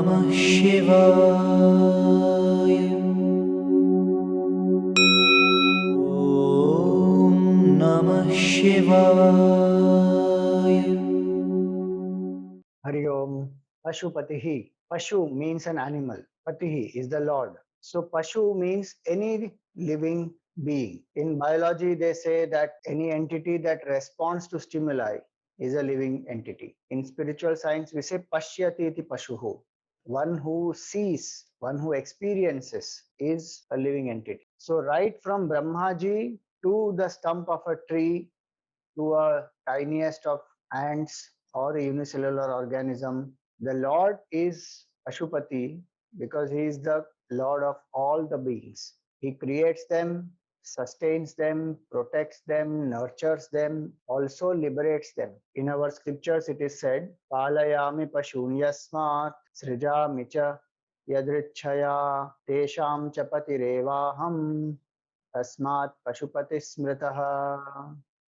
Namah Shivaya. Om Namah Shivaya. Hari Om. Pashupatihi. Pashu means an animal. Patihi is the Lord. So Pashu means any living being. In biology, they say that any entity that responds to stimuli is a living entity. In spiritual science, we say Pashyati iti Pashuhu. One who sees, one who experiences is a living entity. So right from Brahmaji to the stump of a tree to a tiniest of ants or a unicellular organism. The Lord is Pashupati because He is the Lord of all the beings. He creates them, sustains them, protects them, nurtures them, also liberates them. In our scriptures, it is said, Palayami Pashun Yasmat Srijami cha Yadrichaya Tesham Chapatirevaham Tasmat Pashupati Smritaha.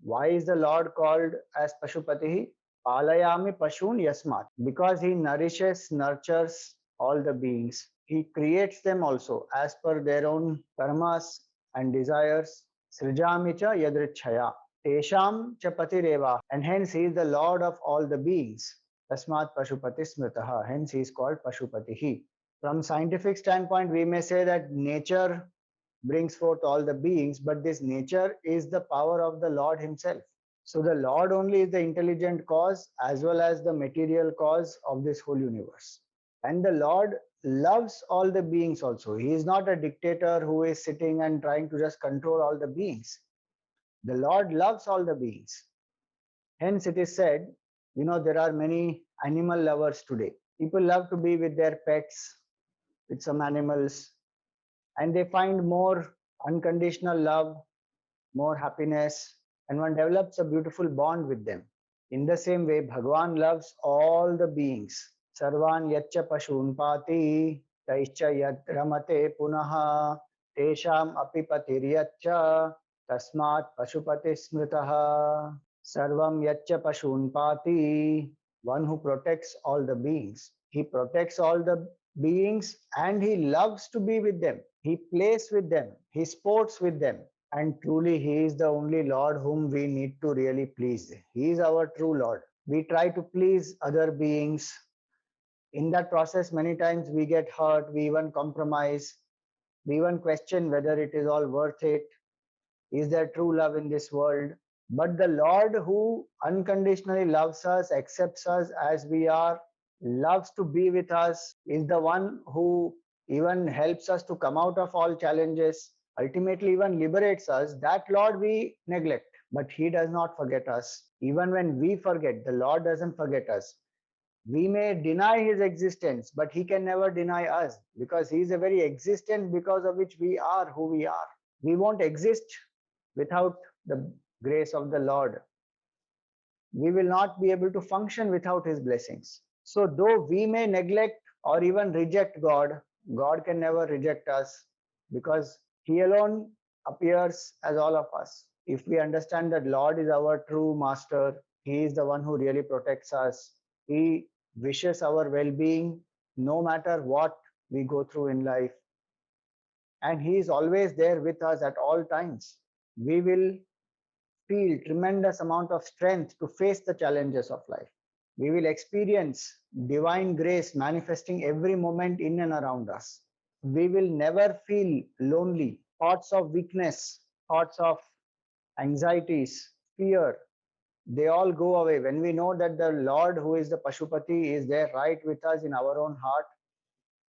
Why is the Lord called as Pashupati? Palayami Pashun Yasmat. Because he nourishes, nurtures all the beings. He creates them also as per their own karmas and desires. Srijami cha yadrichaya. Tesham cha patireva. And hence he is the Lord of all the beings. Tasmat Pashupati Smritaha. Hence he is called Pashupatihi. From scientific standpoint, we may say that nature brings forth all the beings, but this nature is the power of the Lord Himself. So the Lord only is the intelligent cause as well as the material cause of this whole universe. And the Lord loves all the beings also. He is not a dictator who is sitting and trying to just control all the beings. The Lord loves all the beings. Hence, it is said, there are many animal lovers today. People love to be with their pets, with some animals, and they find more unconditional love, more happiness, and one develops a beautiful bond with them. In the same way, Bhagwan loves all the beings. Sarvan yaccha pashun pati, taischa yat ramate punaha, tesham api patiryaccha, tasmat pashupati smritaha. Sarvam yaccha pashun pati, one who protects all the beings. He protects all the beings and he loves to be with them. He plays with them. He sports with them. And truly, He is the only Lord whom we need to really please. He is our true Lord. We try to please other beings. In that process, many times we get hurt, we even compromise, we even question whether it is all worth it. Is there true love in this world? But the Lord who unconditionally loves us, accepts us as we are, loves to be with us, is the one who even helps us to come out of all challenges, ultimately even liberates us. That Lord we neglect, but He does not forget us. Even when we forget, the Lord doesn't forget us. We may deny His existence, but He can never deny us because He is a very existence because of which we are who we are. We won't exist without the grace of the Lord. We will not be able to function without His blessings. So, though we may neglect or even reject God, God can never reject us because He alone appears as all of us. If we understand that Lord is our true master, He is the one who really protects us, He wishes our well being no matter what we go through in life, and He is always there with us at all times. We will feel tremendous amount of strength to face the challenges of life. We will experience divine grace manifesting every moment in and around us. We will never feel lonely. Thoughts of weakness, thoughts of anxieties, fear, they all go away when we know that the Lord, who is the Pashupati, is there right with us in our own heart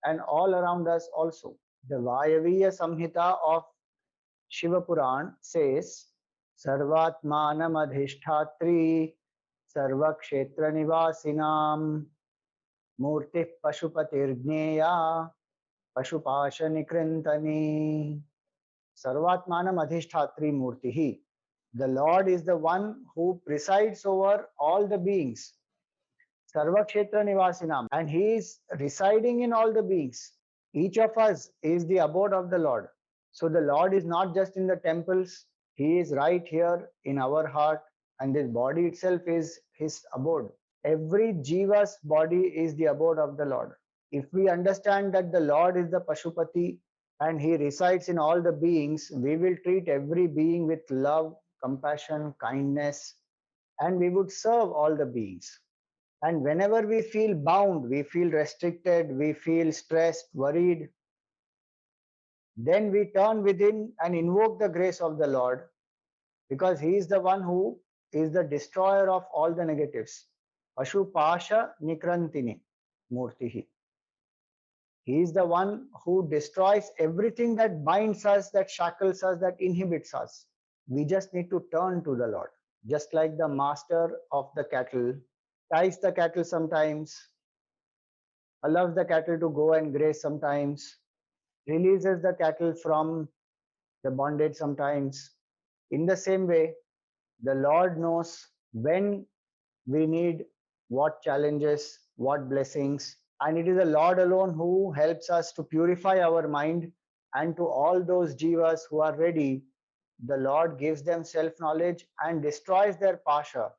and all around us also. The Vayaviya Samhita of Shiva Puran says, Sarvatmanamadhishtatri Sarvakshetra Nivasinam Murti Pashupatirgneya Pashupasha Nikrintani. Sarvatmanam Adhishtatri Murtihi. The Lord is the one who presides over all the beings. Sarvakshetra Nivasinam. And He is residing in all the beings. Each of us is the abode of the Lord. So the Lord is not just in the temples, He is right here in our heart, and this body itself is His abode. Every jiva's body is the abode of the Lord. If we understand that the Lord is the Pashupati and he resides in all the beings, we will treat every being with love, compassion, kindness, and we would serve all the beings. And whenever we feel bound, we feel restricted, we feel stressed, worried, then we turn within and invoke the grace of the Lord, because he is the one who is the destroyer of all the negatives. Pashu Pasha Nikrantini Murtihi. He is the one who destroys everything that binds us, that shackles us, that inhibits us. We just need to turn to the Lord. Just like the master of the cattle ties the cattle sometimes, allows the cattle to go and graze sometimes, releases the cattle from the bondage sometimes. In the same way, the Lord knows when we need what challenges, what blessings, and it is the Lord alone who helps us to purify our mind. And to all those jivas who are ready, the Lord gives them self-knowledge and destroys their pasha,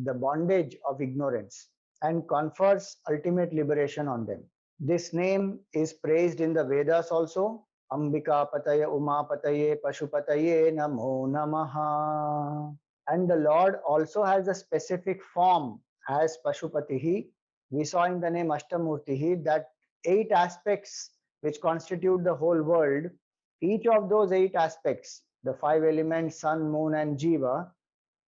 the bondage of ignorance, and confers ultimate liberation on them. This name is praised in the Vedas also. Ambika Pataya Uma Pataye Pashupataye Namo Namaha. And the Lord also has a specific form as Pashupatihi. We saw in the name Ashtamurtihi that 8 aspects which constitute the whole world. Each of those 8 aspects, the 5 elements, sun, moon, and Jiva,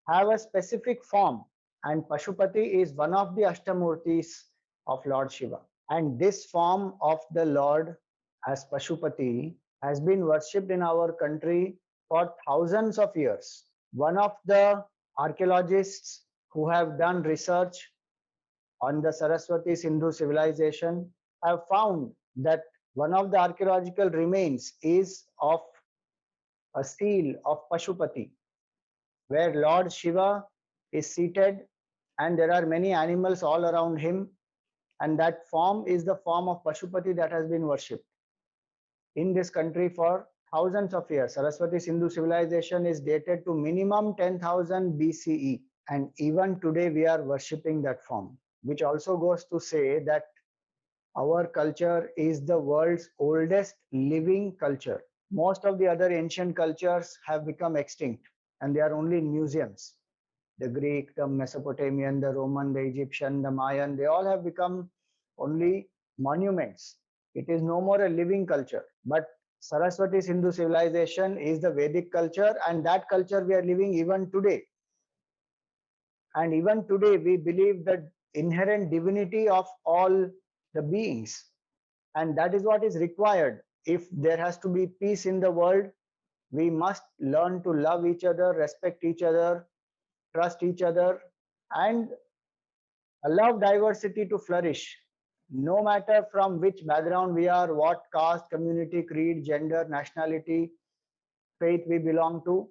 have a specific form. And Pashupati is one of the Ashtamurtis of Lord Shiva. And this form of the Lord as Pashupati has been worshipped in our country for thousands of years. One of the archaeologists who have done research on the Saraswati Sindhu civilization have found that one of the archaeological remains is of a seal of Pashupati, where Lord Shiva is seated and there are many animals all around him, and that form is the form of Pashupati that has been worshipped in this country for thousands of years. Saraswati Sindhu civilization is dated to minimum 10,000 BCE, and even today we are worshipping that form, which also goes to say that our culture is the world's oldest living culture. Most of the other ancient cultures have become extinct and they are only in museums. The Greek, the Mesopotamian, the Roman, the Egyptian, the Mayan, they all have become only monuments. It is no more a living culture. But Saraswati Sindhu civilization is the Vedic culture, and that culture we are living even today. And even today, we believe the inherent divinity of all the beings. And that is what is required. If there has to be peace in the world, we must learn to love each other, respect each other, trust each other, and allow diversity to flourish. No matter from which background we are, what caste, community, creed, gender, nationality, faith we belong to,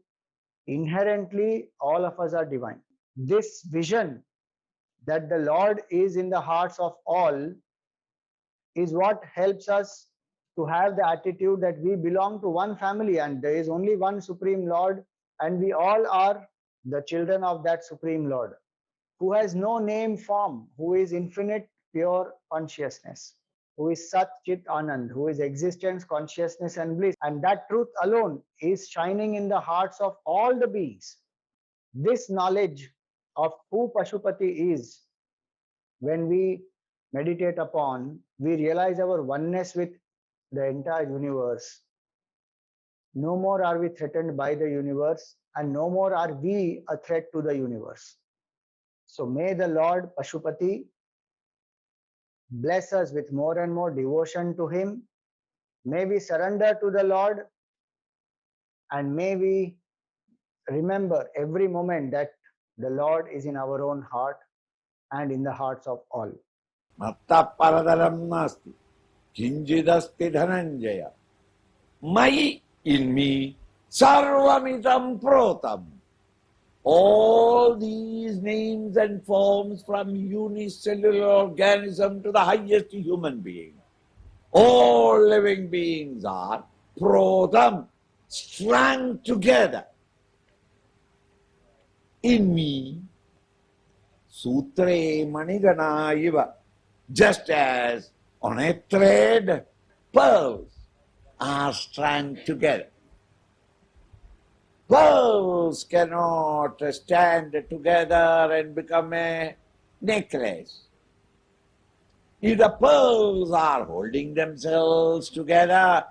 inherently all of us are divine. This vision that the Lord is in the hearts of all is what helps us to have the attitude that we belong to one family and there is only one Supreme Lord, and we all are the children of that Supreme Lord, who has no name form, who is infinite pure consciousness, who is Sat Chit Anand, who is existence, consciousness, and bliss. And that truth alone is shining in the hearts of all the beings. This knowledge of who Pashupati is, when we meditate upon, we realize our oneness with the entire universe. No more are we threatened by the universe, and no more are we a threat to the universe. So may the Lord Pashupati bless us with more and more devotion to him. May we surrender to the Lord, and may we remember every moment that the Lord is in our own heart and in the hearts of all. Matta paradaram nasti, kinjidasti dhananjaya, mai in me, sarvamidam protam. All these names and forms from unicellular organism to the highest human being, all living beings are protam, strung together. In me, sutre manigana iva, just as On a thread, pearls are strung together. Pearls cannot stand together and become a necklace. If the pearls are holding themselves together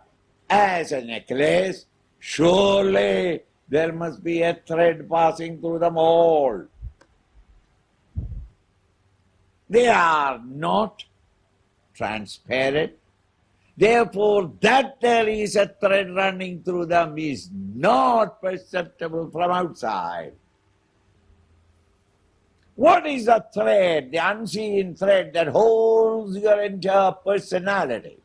as a necklace, surely there must be a thread passing through the mold. They are not transparent. Therefore, that there is a thread running through them is not perceptible from outside. What is the thread, the unseen thread that holds your entire personality?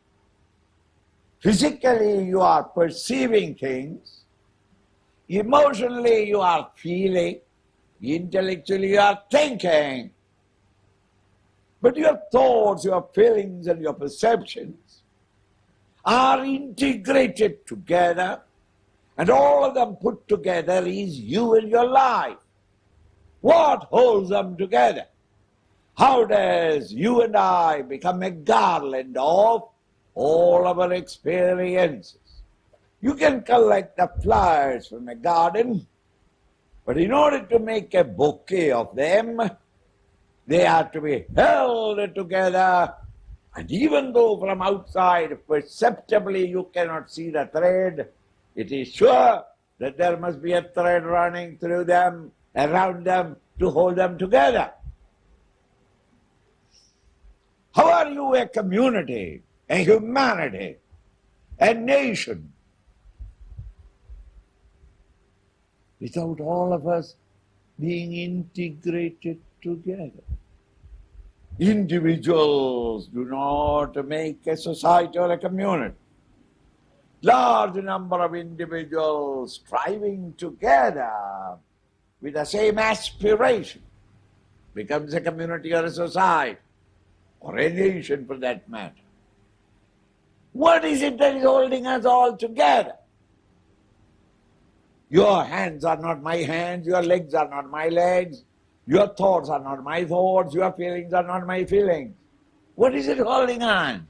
Physically, you are perceiving things. Emotionally, you are feeling. Intellectually, you are thinking. But your thoughts, your feelings, and your perceptions are integrated together, and all of them put together is you and your life. What holds them together? How does you and I become a garland of all of our experiences? You can collect the flowers from a garden, but in order to make a bouquet of them, they have to be held together. And even though from outside perceptibly you cannot see the thread, it is sure that there must be a thread running through them, around them, to hold them together. How are you a community, a humanity, a nation, without all of us being integrated together? Individuals do not make a society or a community. Large number of individuals striving together with the same aspiration becomes a community or a society, or a nation for that matter. What is it that is holding us all together? Your hands are not my hands, your legs are not my legs, your thoughts are not my thoughts, your feelings are not my feelings. What is it holding on?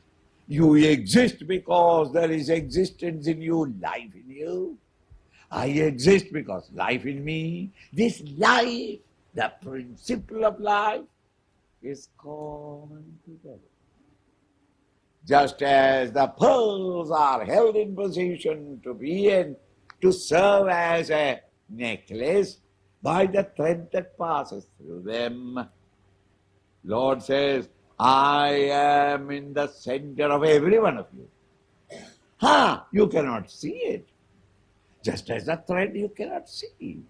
You exist because there is existence in you, life in you. I exist because life in me. This life, the principle of life, is common together. Just as the pearls are held in position to be and to serve as a necklace by the thread that passes through them, Lord says, I am in the center of every one of you. You cannot see it. Just as the thread you cannot see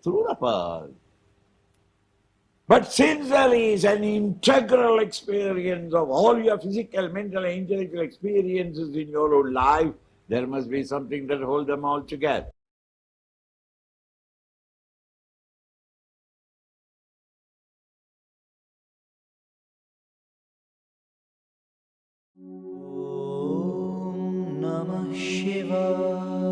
through the pearl. But since there is an integral experience of all your physical, mental, and intellectual experiences in your own life, there must be something that holds them all together. Om Namah Shivaya.